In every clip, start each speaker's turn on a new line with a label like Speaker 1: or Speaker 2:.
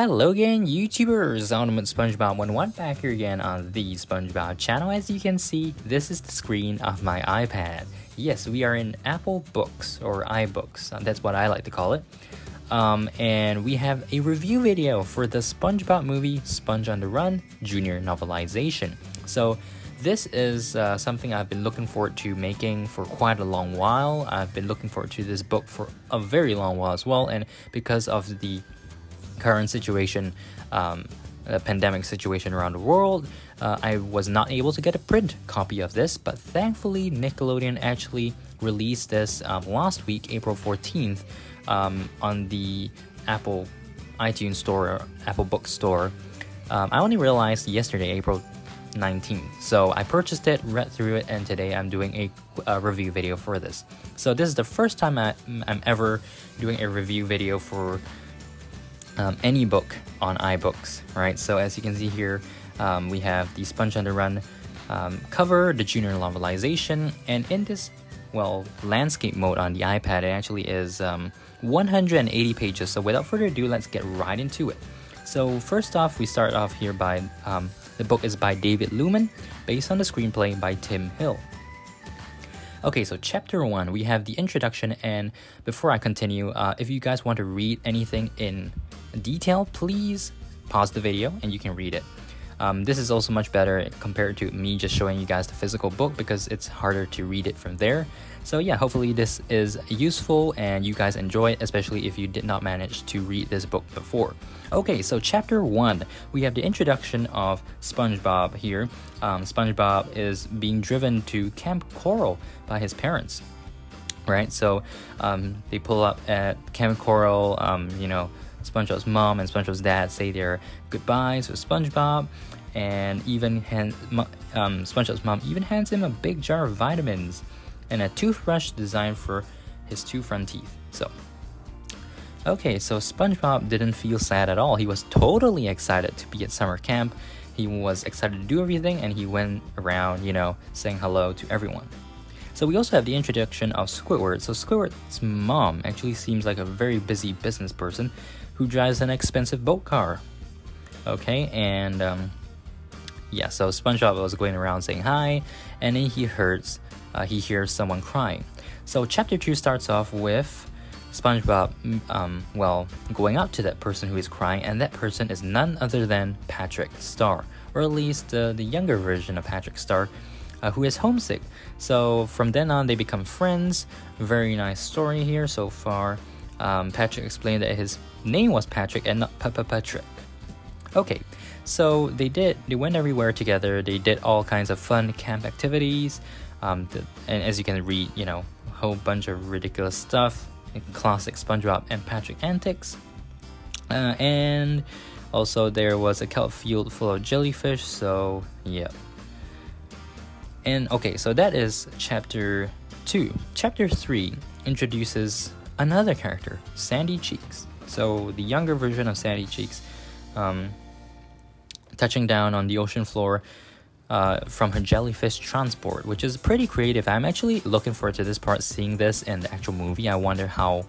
Speaker 1: Hello again, YouTubers! Ultimate SpongeBob 11 back here again on the SpongeBob channel. As you can see, this is the screen of my iPad. Yes, we are in Apple Books, or iBooks, that's what I like to call it. And we have a review video for the SpongeBob movie, Sponge on the Run, Junior Novelization. So this is something I've been looking forward to making for quite a long while. I've been looking forward to this book for a very long while as well, and because of the current situation, the pandemic situation around the world, I was not able to get a print copy of this, but thankfully Nickelodeon actually released this last week, April 14th, on the Apple iTunes store, Apple Book Store. I only realized yesterday, April 19th, so I purchased it, read through it, and today I'm doing a review video for this. So this is the first time I'm ever doing a review video for any book on iBooks, right? So as you can see here, we have the Sponge on the Run cover, the Junior Novelization, and in this, well, landscape mode on the iPad, it actually is 180 pages. So without further ado, let's get right into it. So first off, we start off here by, the book is by David Lumen, based on the screenplay by Tim Hill. Okay, so chapter 1, we have the introduction, and before I continue, if you guys want to read anything in detail, please pause the video and you can read it. This is also much better compared to me just showing you guys the physical book because it's harder to read it from there. So yeah, hopefully this is useful and you guys enjoy it, especially if you did not manage to read this book before. Okay, so chapter 1, we have the introduction of SpongeBob here. SpongeBob is being driven to Camp Coral by his parents, right? So they pull up at Camp Coral, you know, SpongeBob's mom and SpongeBob's dad say their goodbyes with SpongeBob, and even SpongeBob's mom even hands him a big jar of vitamins and a toothbrush designed for his two front teeth. So, okay, so SpongeBob didn't feel sad at all. He was totally excited to be at summer camp. He was excited to do everything, and he went around, you know, saying hello to everyone. So we also have the introduction of Squidward. So Squidward's mom actually seems like a very busy business person who drives an expensive boat car. Okay, and yeah, so SpongeBob was going around saying hi, and then he hears someone crying. So chapter 2 starts off with SpongeBob, well, going up to that person who is crying, and that person is none other than Patrick Star, or at least the younger version of Patrick Star, who is homesick. So from then on, they become friends. Very nice story here so far. Patrick explained that his name was Patrick and not Patrick. Okay, so they went everywhere together. They did all kinds of fun camp activities. And as you can read, you know, a whole bunch of ridiculous stuff, classic SpongeBob and Patrick antics. And also there was a kelp field full of jellyfish, so yeah. And okay, so that is chapter 2. Chapter 3 introduces another character, Sandy Cheeks. So the younger version of Sandy Cheeks, touching down on the ocean floor from her jellyfish transport, which is pretty creative. I'm actually looking forward to this part, seeing this in the actual movie. I wonder how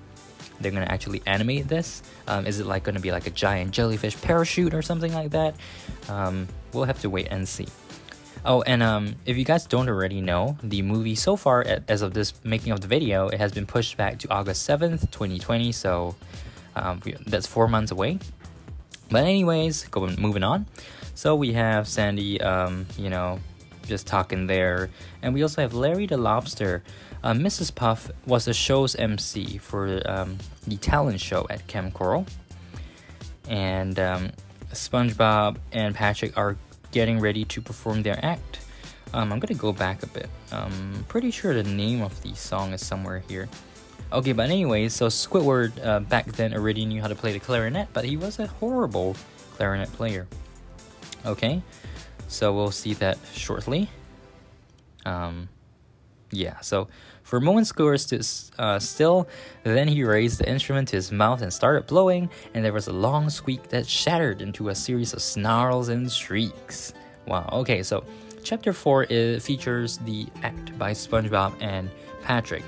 Speaker 1: they're going to actually animate this. Is it like going to be like a giant jellyfish parachute or something like that? We'll have to wait and see. Oh, and if you guys don't already know, the movie so far, as of this making of the video, it has been pushed back to August 7th, 2020, so that's 4 months away. But anyways, moving on. So we have Sandy, you know, just talking there, and we also have Larry the Lobster. Mrs. Puff was the show's MC for the talent show at Camp Coral, and SpongeBob and Patrick are getting ready to perform their act. I'm gonna go back a bit. Pretty sure the name of the song is somewhere here. Okay, but anyways, so Squidward back then already knew how to play the clarinet, but he was a horrible clarinet player. Okay, so we'll see that shortly. Yeah, so for a moment Squidward stood still, then he raised the instrument to his mouth and started blowing, and there was a long squeak that shattered into a series of snarls and shrieks. Wow, okay, so chapter 4 features the act by SpongeBob and Patrick.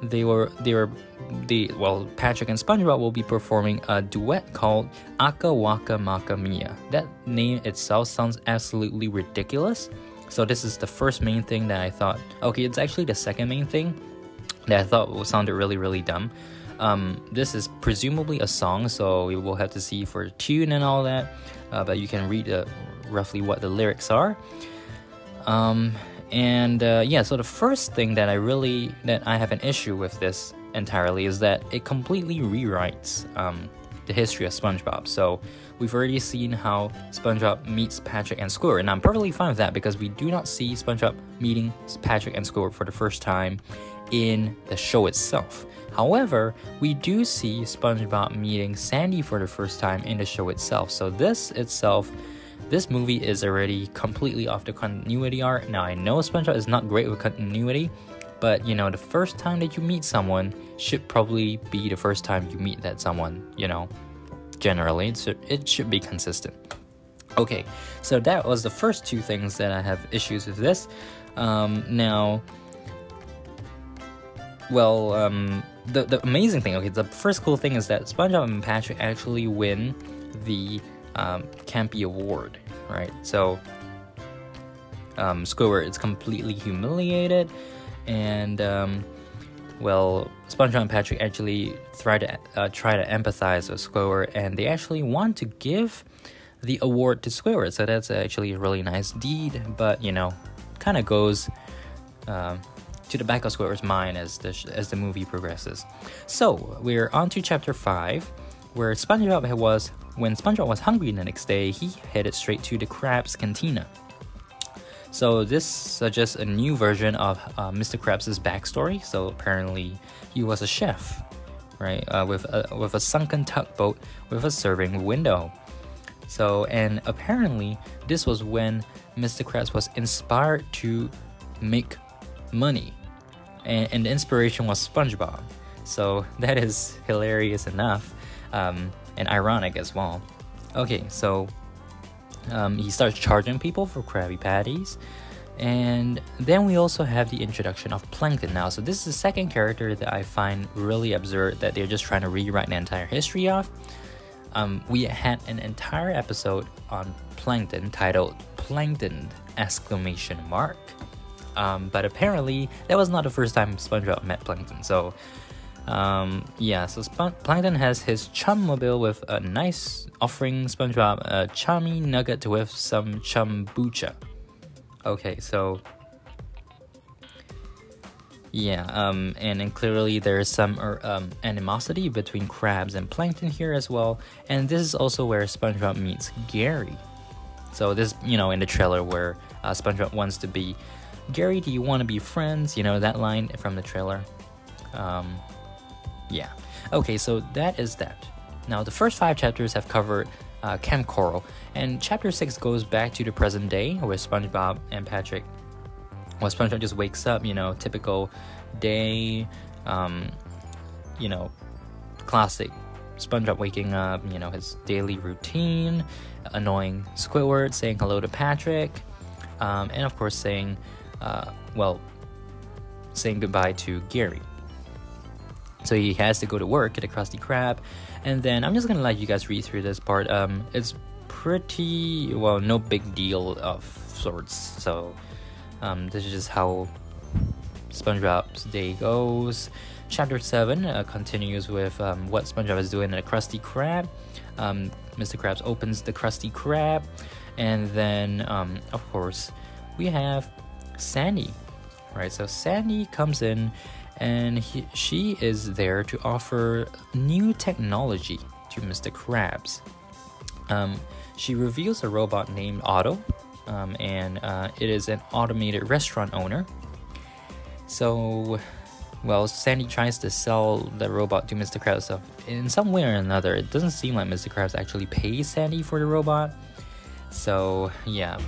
Speaker 1: Patrick and SpongeBob will be performing a duet called Aka Waka Maka Mia. That name itself sounds absolutely ridiculous. So this is the first main thing that I thought, okay, it's actually the second main thing that I thought sounded really, really dumb. This is presumably a song, so we will have to see for tune and all that, but you can read roughly what the lyrics are. Yeah, so the first thing that I have an issue with this entirely is that it completely rewrites the history of SpongeBob. So we've already seen how SpongeBob meets Patrick and Squidward, and I'm perfectly fine with that because we do not see SpongeBob meeting Patrick and Squidward for the first time in the show itself. However, we do see SpongeBob meeting Sandy for the first time in the show itself. So this movie is already completely off the continuity arc. Now, I know SpongeBob is not great with continuity, but you know, the first time that you meet someone should probably be the first time you meet that someone, you know, generally. It should be consistent. Okay, so that was the first two things that I have issues with this. The amazing thing, okay, the first cool thing is that SpongeBob and Patrick actually win the Campy Award, right? So Squidward is completely humiliated, and SpongeBob and Patrick actually try to empathize with Squidward, and they actually want to give the award to Squidward. So that's actually a really nice deed, but you know, kind of goes to the back of Squidward's mind as the movie progresses. So we're on to chapter 5, where when SpongeBob was hungry the next day, he headed straight to the Krabs Cantina. So this suggests a new version of Mr. Krabs' backstory. So apparently he was a chef, right? With a sunken tugboat with a serving window. So, and apparently this was when Mr. Krabs was inspired to make money, and the inspiration was SpongeBob. So that is hilarious enough, and ironic as well. Okay, so he starts charging people for Krabby Patties, and then we also have the introduction of Plankton now. So this is the second character that I find really absurd that they're just trying to rewrite the entire history of. We had an entire episode on Plankton titled Plankton! But apparently that was not the first time SpongeBob met Plankton. So Plankton has his chum mobile with a nice offering SpongeBob a chummy nugget with some kombucha. Okay, so and then clearly there's some animosity between Krabs and Plankton here as well, and this is also where SpongeBob meets Gary. So this, you know, in the trailer where SpongeBob wants to be, Gary, do you want to be friends? You know, that line from the trailer. Okay, so that is that. Now, the first 5 chapters have covered Camp Coral, and chapter 6 goes back to the present day where SpongeBob and Patrick, SpongeBob just wakes up, you know, typical day, you know, classic SpongeBob waking up, you know, his daily routine, annoying Squidward, saying hello to Patrick, and of course saying goodbye to Gary. So he has to go to work at the Krusty Krab, and then I'm just gonna let you guys read through this part. It's pretty, no big deal of sorts. So this is just how SpongeBob's day goes. Chapter 7 continues with what SpongeBob is doing at the Krusty Krab. Mr. Krabs opens the Krusty Krab, and then of course we have Sandy, right? So Sandy comes in, and she is there to offer new technology to Mr. Krabs. She reveals a robot named Otto, and it is an automated restaurant owner. So, Sandy tries to sell the robot to Mr. Krabs. So in some way or another, it doesn't seem like Mr. Krabs actually pays Sandy for the robot. So yeah,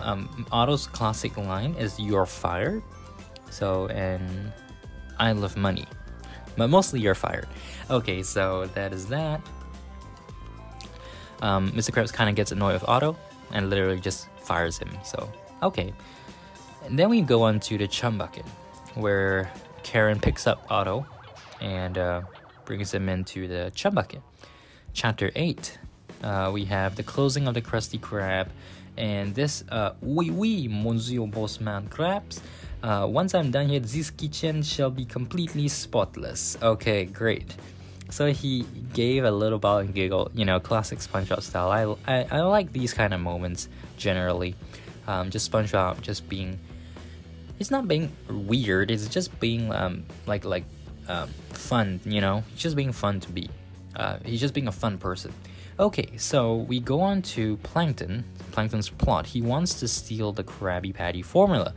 Speaker 1: Otto's classic line is "You're fired." So, and I love money, but mostly you're fired. Okay, so that is that. Mr. Krabs kind of gets annoyed with Otto and literally just fires him. So okay, and then we go on to the chum bucket, where Karen picks up Otto and brings him into the chum bucket. Chapter 8, we have the closing of the Krusty Krab, and this oui, Monsieur Bossman Krabs. Once I'm done here, this kitchen shall be completely spotless. Okay, great. So he gave a little bow and giggle, classic SpongeBob style. I like these kind of moments generally. Just SpongeBob just being, it's not being weird, it's just being fun, he's just being fun to be. He's just being a fun person. Okay, so we go on to Plankton's plot. He wants to steal the Krabby Patty formula,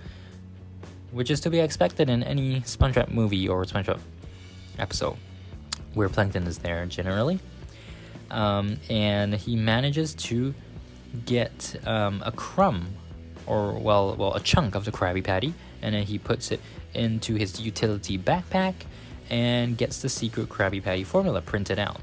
Speaker 1: which is to be expected in any SpongeBob movie or SpongeBob episode where Plankton is there generally. And he manages to get a crumb, or a chunk of the Krabby Patty, and then he puts it into his utility backpack and gets the secret Krabby Patty formula printed out.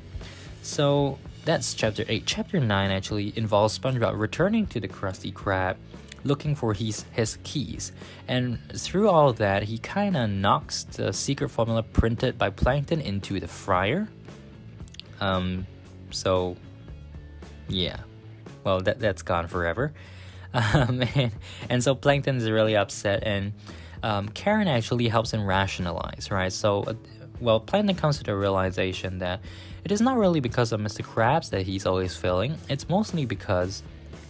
Speaker 1: So that's chapter 8. Chapter 9 actually involves SpongeBob returning to the Krusty Krab, looking for his keys. And through all of that, he kind of knocks the secret formula printed by Plankton into the fryer. So, yeah. Well, that's gone forever. And so Plankton is really upset, and Karen actually helps him rationalize, right? So, Plankton comes to the realization that it is not really because of Mr. Krabs that he's always failing, it's mostly because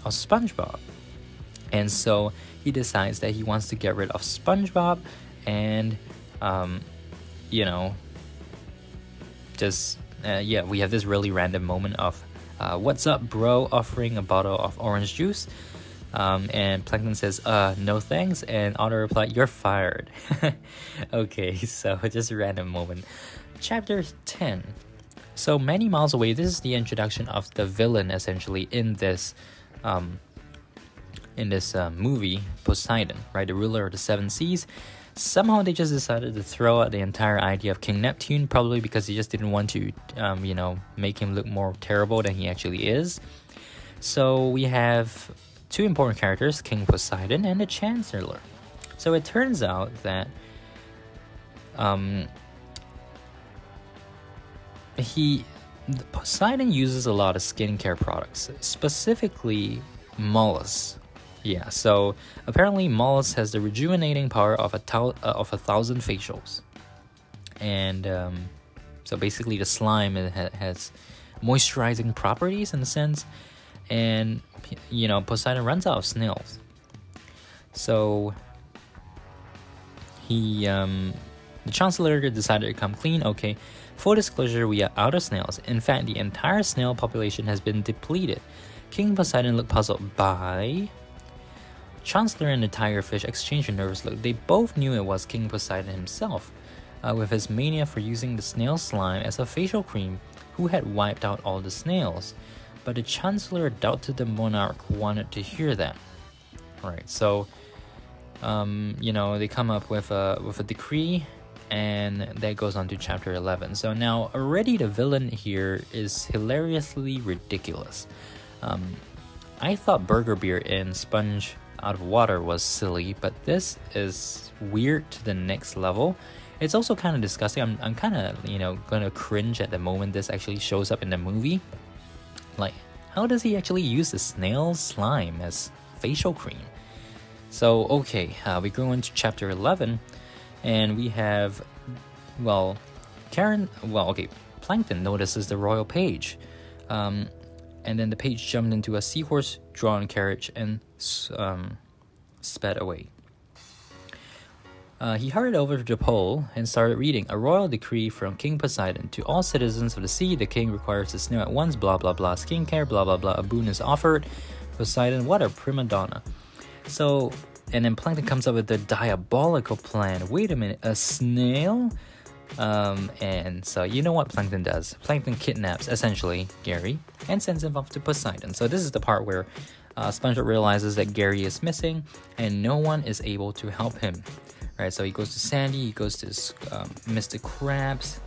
Speaker 1: of SpongeBob. And so he decides that he wants to get rid of SpongeBob and, we have this really random moment of, what's up, bro, offering a bottle of orange juice. And Plankton says, no thanks, and Otto replied, you're fired. Okay, so just a random moment. Chapter 10. So many miles away, this is the introduction of the villain, essentially, in this movie, Poseidon, right, the ruler of the 7 seas. Somehow they just decided to throw out the entire idea of King Neptune, probably because they just didn't want to, make him look more terrible than he actually is. So we have 2 important characters, King Poseidon and the Chancellor. So it turns out that Poseidon uses a lot of skincare products, specifically Mollusk. Yeah, so apparently Mollusk has the rejuvenating power of 1,000 facials, and so basically the slime has moisturizing properties in a sense, and Poseidon runs out of snails, so the Chancellor decided to come clean. Okay, full disclosure, we are out of snails. In fact, the entire snail population has been depleted. King Poseidon looked puzzled by. Chancellor and the tigerfish exchanged a nervous look. They both knew it was King Poseidon himself, with his mania for using the snail slime as a facial cream, who had wiped out all the snails. But the Chancellor doubted the monarch wanted to hear that. Right, so they come up with a decree, and that goes on to chapter 11. So now already the villain here is hilariously ridiculous. I thought Burger Beer in Sponge Out of Water was silly, but this is weird to the next level. It's also kind of disgusting. I'm kind of gonna cringe at the moment this actually shows up in the movie. Like, how does he actually use the snail slime as facial cream? So okay, we go into chapter 11, and we have, Plankton notices the royal page, and then the page jumped into a seahorse-drawn carriage and sped away. He hurried over to the pole and started reading. A royal decree from King Poseidon. To all citizens of the sea, the king requires the snow at once, blah blah blah, skincare, blah blah blah, a boon is offered. Poseidon, what a prima donna. So, and then Plankton comes up with the diabolical plan. Wait a minute, a snail? And so you know what Plankton does. Plankton kidnaps, essentially, Gary, and sends him off to Poseidon. So this is the part where SpongeBob realizes that Gary is missing, and no one is able to help him. Right, so he goes to Sandy, he goes to Mr. Krabs,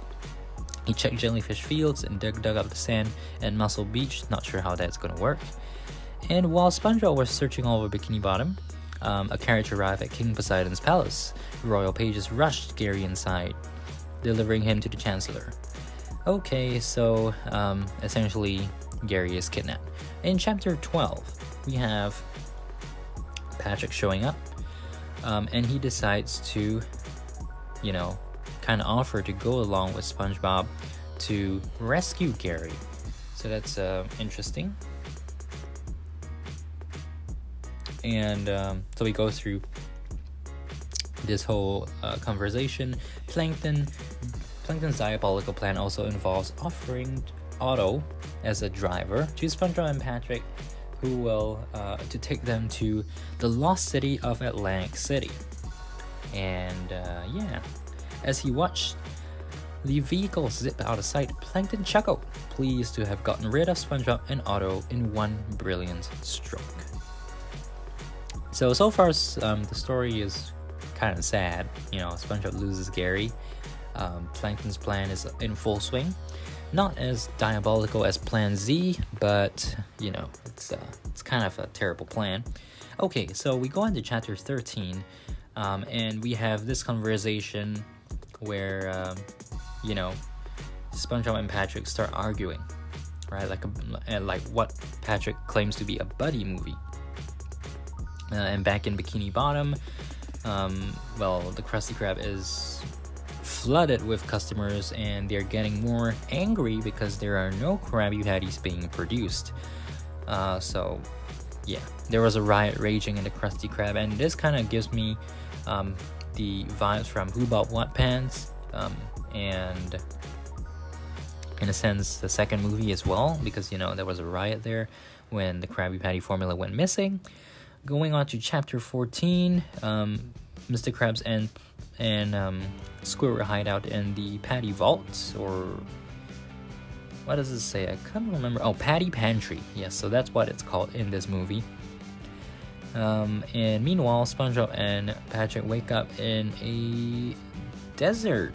Speaker 1: he checked jellyfish fields and dug up the sand and Muscle Beach. Not sure how that's gonna work. And while SpongeBob was searching all over Bikini Bottom, a carriage arrived at King Poseidon's palace. The royal pages rushed Gary inside. delivering him to the Chancellor. Okay, so essentially Gary is kidnapped. In chapter 12, we have Patrick showing up, and he decides to, you know, kind of offer to go along with SpongeBob to rescue Gary. So that's interesting. And so we go through this whole conversation. Plankton's diabolical plan also involves offering Otto as a driver to SpongeBob and Patrick, who will to take them to the lost city of Atlantic City. And yeah, as he watched the vehicle zip out of sight, Plankton chuckled, pleased to have gotten rid of SpongeBob and Otto in one brilliant stroke. So far, the story is kind of sad. You know, SpongeBob loses Gary. Plankton's plan is in full swing. Not as diabolical as Plan Z, but you know, it's kind of a terrible plan. Okay, so we go on to chapter 13, and we have this conversation where you know, SpongeBob and Patrick start arguing, right? Like what Patrick claims to be a buddy movie. And back in Bikini Bottom, well, the Krusty Krab is flooded with customers, and they're getting more angry because there are no Krabby Patties being produced. So yeah, there was a riot raging in the Krusty Krab, and this kind of gives me the vibes from Who Bought What Pants, and in a sense the second movie as well, because you know there was a riot there when the Krabby Patty formula went missing. Going on to chapter 14, Mr. Krabs and Squidward hide out in the Patty Vault, or what does it say? I can't remember. Oh, Patty Pantry. Yes, so that's what it's called in this movie. And meanwhile, SpongeBob and Patrick wake up in a desert,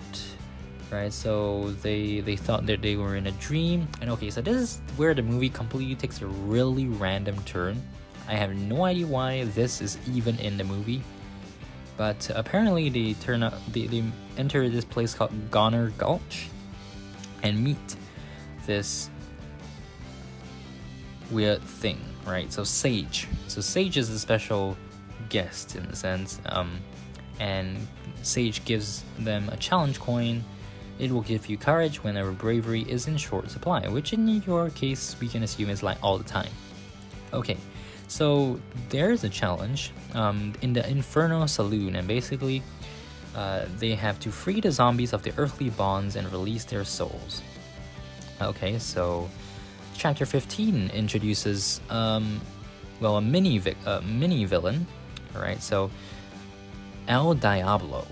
Speaker 1: right? So they thought that they were in a dream. And okay, so this is where the movie completely takes a really random turn. I have no idea why this is even in the movie, but apparently they enter this place called Goner Gulch and meet this weird thing, right? So Sage is a special guest in a sense, and Sage gives them a challenge coin. It will give you courage whenever bravery is in short supply, which in your case we can assume is like all the time. Okay, so there's a challenge in the Inferno Saloon, and basically they have to free the zombies of their earthly bonds and release their souls. Okay, so chapter 15 introduces well, a mini villain, right? So El Diablo,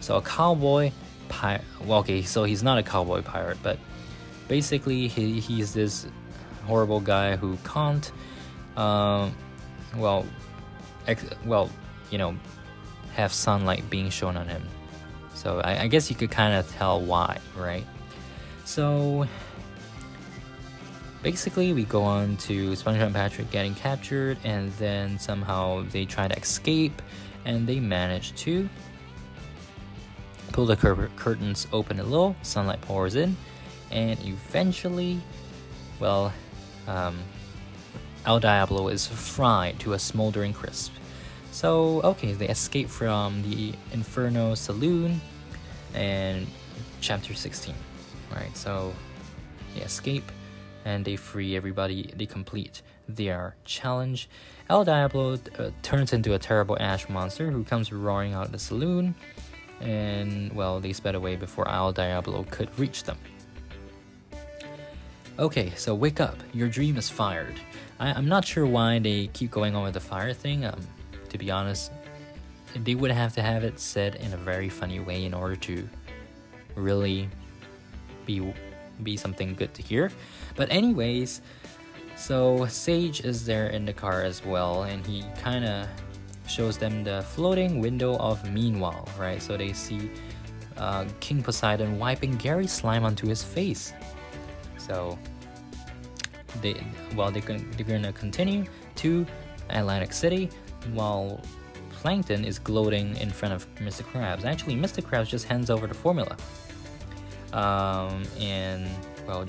Speaker 1: so a cowboy pirate. Well, okay, so he's not a cowboy pirate, but basically he's this horrible guy who can't well, you know, have sunlight being shown on him. So I guess you could kind of tell why, right? So basically we go on to SpongeBob and Patrick getting captured, and then somehow they try to escape, and they manage to pull the curtains open a little, sunlight pours in, and eventually, well, El Diablo is fried to a smoldering crisp. So, okay, they escape from the Inferno Saloon, and chapter 16, right? So, they escape, and they free everybody, they complete their challenge. El Diablo turns into a terrible ash monster who comes roaring out of the saloon, and, well, they sped away before El Diablo could reach them. Okay, so wake up, your dream is fired. I'm not sure why they keep going on with the fire thing. To be honest, they would have to have it said in a very funny way in order to really be something good to hear. But anyways, so Sage is there in the car as well, and he kind of shows them the floating window of Meanwhile, right? So they see King Poseidon wiping Gary's slime onto his face. So they're gonna continue to Atlantic City while Plankton is gloating in front of Mr. Krabs. Actually, Mr. Krabs just hands over the formula. And well,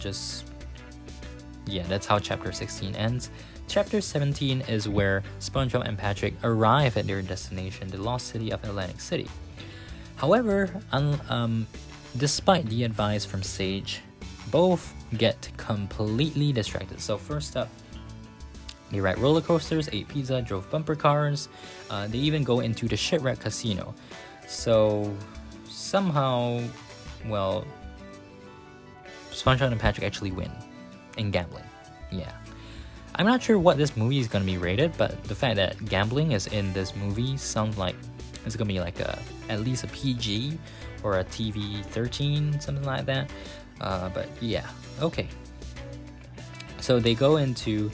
Speaker 1: yeah, that's how chapter 16 ends. Chapter 17 is where SpongeBob and Patrick arrive at their destination, the lost city of Atlantic City. However, despite the advice from Sage, both get completely distracted. So first up, they ride roller coasters, ate pizza, drove bumper cars. They even go into the shipwreck casino. So somehow, well, SpongeBob and Patrick actually win in gambling. Yeah. I'm not sure what this movie is going to be rated, but the fact that gambling is in this movie sounds like it's going to be like at least a PG or a TV 13, something like that. But yeah, okay. So they go into,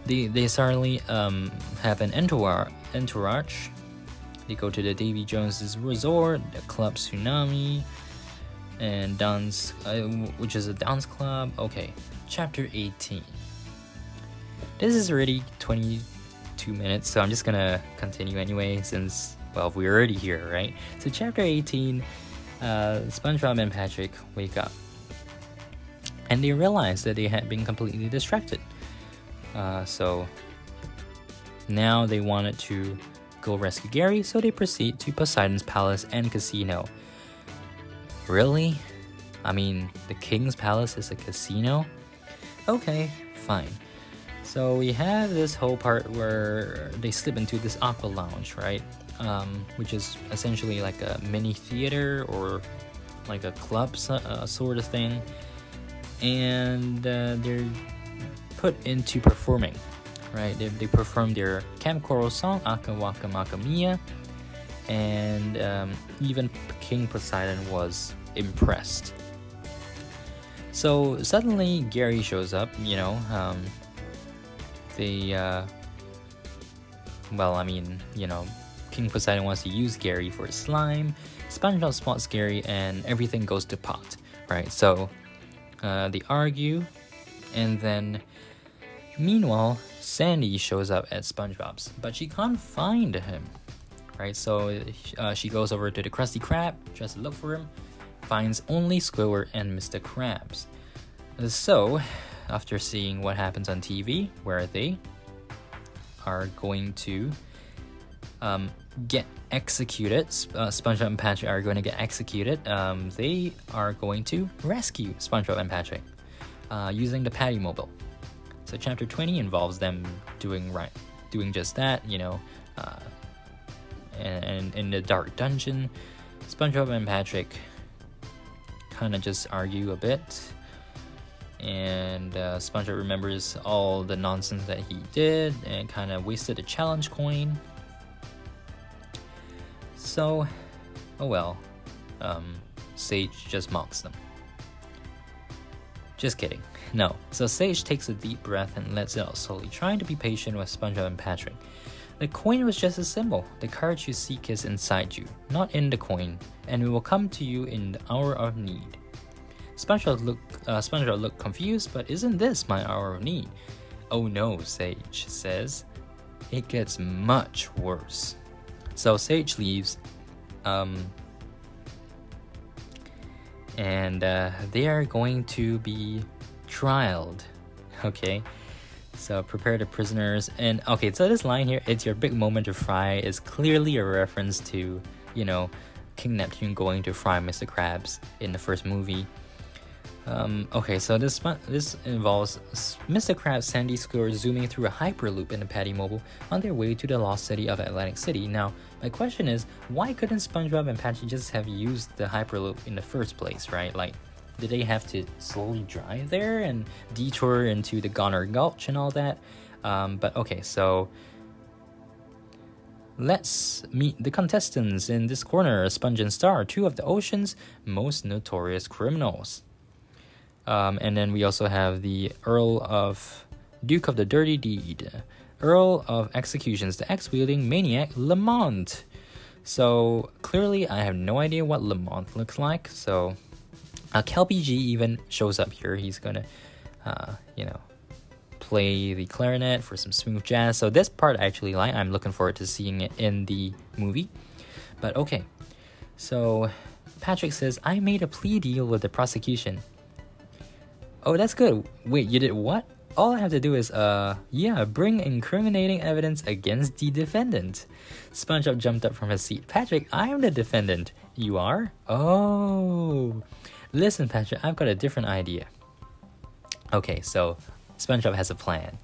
Speaker 1: they suddenly have an entourage. They go to the Davy Jones's resort, the club Tsunami, and dance, which is a dance club. Okay, chapter 18. This is already 22 minutes, so I'm just gonna continue anyway, since, well, we're already here, right? So chapter 18, SpongeBob and Patrick wake up, and they realize that they had been completely distracted. So now they wanted to go rescue Gary, so they proceed to Poseidon's palace and casino. Really? I mean, the king's palace is a casino? Okay, fine. So we have this whole part where they slip into this aqua lounge, right? Which is essentially like a mini theater or like a club sort of thing. And they're put into performing, right? They perform their Camp Coral song, Aka Waka Maka Mia. And even King Poseidon was impressed. So suddenly Gary shows up, you know. Well, I mean, you know, King Poseidon wants to use Gary for slime. SpongeBob spots Gary and everything goes to pot, right? So they argue, and then meanwhile, Sandy shows up at SpongeBob's, but she can't find him, right? So she goes over to the Krusty Krab, tries to look for him, finds only Squidward and Mr. Krabs. So after seeing what happens on TV, where they are going to get executed, SpongeBob and Patrick are going to get executed, they are going to rescue SpongeBob and Patrick using the Patty Mobile. So chapter 20 involves them doing just that, you know, and in the dark dungeon, SpongeBob and Patrick kind of just argue a bit. And SpongeBob remembers all the nonsense that he did and kind of wasted a challenge coin. So, oh well, Sage just mocks them. Just kidding. No. So Sage takes a deep breath and lets it out slowly, trying to be patient with SpongeBob and Patrick. The coin was just a symbol. The card you seek is inside you, not in the coin, and it will come to you in the hour of need. SpongeBob looked confused, but isn't this my hour of need? Oh no, Sage says. It gets much worse. So Sage leaves, and they are going to be trialed. Okay, so prepare the prisoners. And okay, so this line here, "It's your big moment to fry," is clearly a reference to, you know, King Neptune going to fry Mr. Krabs in the first movie. Okay, so this involves Mr. Krabs, Sandy, Squidward zooming through a hyperloop in the Patty Mobile on their way to the lost city of Atlantic City. Now, my question is, why couldn't SpongeBob and Patrick just have used the hyperloop in the first place, right? Like, did they have to slowly drive there and detour into the Goner Gulch and all that? But okay, so let's meet the contestants in this corner. Sponge and Star, two of the ocean's most notorious criminals. And then we also have the Duke of the Dirty Deed, Earl of Executions, the axe-wielding maniac Lamont. So clearly I have no idea what Lamont looks like. So KelPG even shows up here. He's gonna, you know, play the clarinet for some smooth jazz. So this part I actually like. I'm looking forward to seeing it in the movie. But okay, so Patrick says, I made a plea deal with the prosecution. Oh, that's good. Wait, you did what? All I have to do is, bring incriminating evidence against the defendant. SpongeBob jumped up from his seat. Patrick, I'm the defendant. You are? Oh. Listen, Patrick, I've got a different idea. Okay, so SpongeBob has a plan.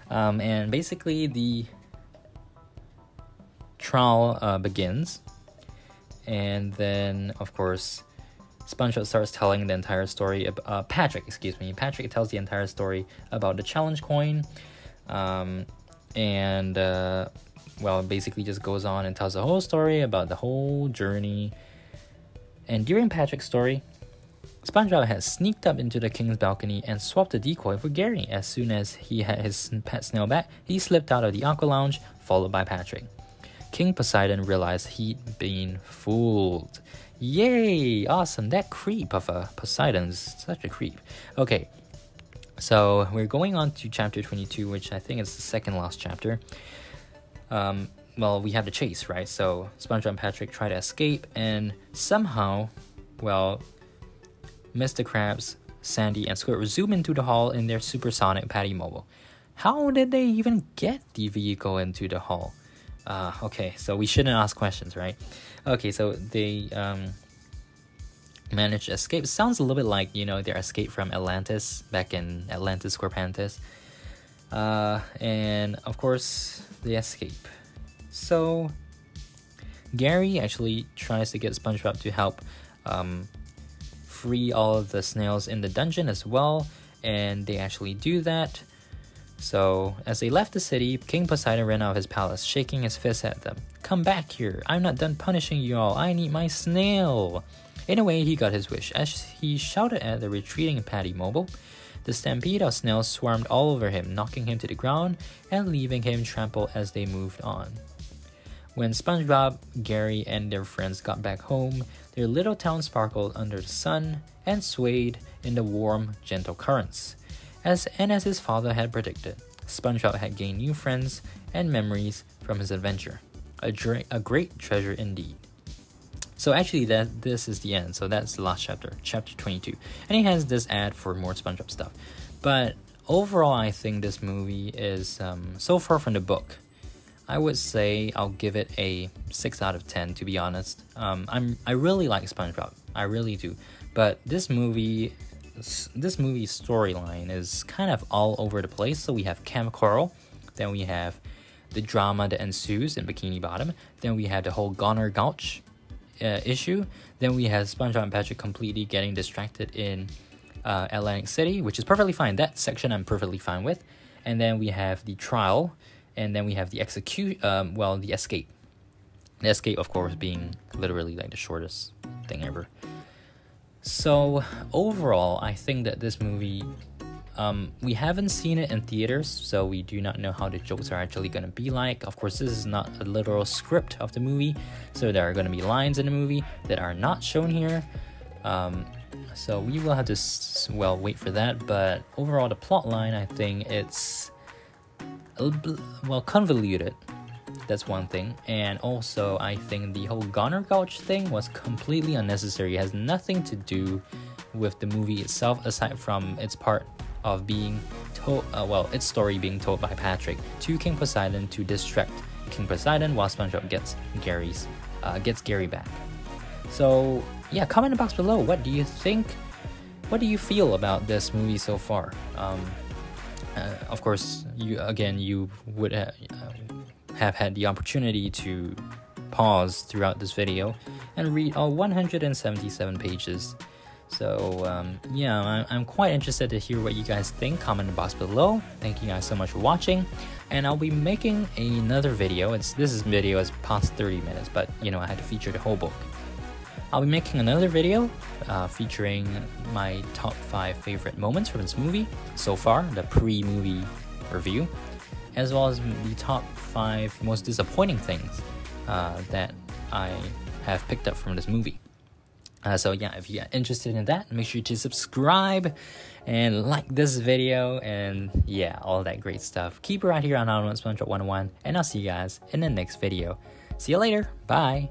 Speaker 1: And basically the trial begins. And then, of course, SpongeBob starts telling the entire story. Patrick tells the entire story about the challenge coin. Basically just goes on and tells the whole story about the whole journey. And during Patrick's story, SpongeBob had sneaked up into the king's balcony and swapped the decoy for Gary. As soon as he had his pet snail back, he slipped out of the Aqua Lounge, followed by Patrick. King Poseidon realized he'd been fooled. Yay! Awesome! That creep of a Poseidon's such a creep. Okay, so we're going on to chapter 22, which I think is the second last chapter. We have the chase, right? So SpongeBob and Patrick try to escape, and somehow, Mr. Krabs, Sandy, and Squidward zoom into the hall in their supersonic Patty Mobile. How did they even get the vehicle into the hall? Okay, so we shouldn't ask questions, right? Okay, so they managed to escape. It sounds a little bit like, their escape from Atlantis, back in Atlantis Scorpantis. And of course, they escape. So Gary actually tries to get SpongeBob to help free all of the snails in the dungeon as well, and they actually do that. So, as they left the city, King Poseidon ran out of his palace, shaking his fist at them. Come back here, I'm not done punishing you all, I need my snail! In a way, he got his wish. As he shouted at the retreating Patty Mobile, the stampede of snails swarmed all over him, knocking him to the ground and leaving him trampled as they moved on. When SpongeBob, Gary, and their friends got back home, their little town sparkled under the sun and swayed in the warm, gentle currents. As his father had predicted, SpongeBob had gained new friends and memories from his adventure. A great treasure indeed. So actually this is the end, so that's the last chapter, chapter 22. And he has this ad for more SpongeBob stuff. But overall, I think this movie is so far from the book. I would say I'll give it a 6 out of 10, to be honest. I really like SpongeBob, I really do. But this movie's storyline is kind of all over the place. So we have Camp Coral, then we have the drama that ensues in Bikini Bottom, then we have the whole Goner Gulch issue, then we have SpongeBob and Patrick completely getting distracted in Atlantic City, which is perfectly fine. That section I'm perfectly fine with. And then we have the trial, and then we have the the escape. The escape, of course, being literally like the shortest thing ever. So overall, I think that this movie, we haven't seen it in theaters, so we do not know how the jokes are actually going to be like. Of course, this is not a literal script of the movie, so there are going to be lines in the movie that are not shown here. So we will have to, wait for that. But overall, the plot line, I think it's, convoluted. That's one thing. And also, I think the whole Goner Gulch thing was completely unnecessary. It has nothing to do with the movie itself, aside from its part of being told, its story being told by Patrick to King Poseidon to distract King Poseidon while SpongeBob gets Gary back. So yeah, comment in the box below. What do you think? What do you feel about this movie so far? Of course, you would have had the opportunity to pause throughout this video and read all 177 pages. So I'm quite interested to hear what you guys think. Comment in the box below. Thank you guys so much for watching, and I'll be making another video. This video is past 30 minutes, but I had to feature the whole book. I'll be making another video featuring my top 5 favorite moments from this movie so far, the pre-movie review, as well as the top 5 most disappointing things that I have picked up from this movie. So yeah, if you're interested in that, make sure to subscribe and like this video, and yeah, all that great stuff. Keep it right here on SpongeBob 101, and I'll see you guys in the next video. See you later. Bye.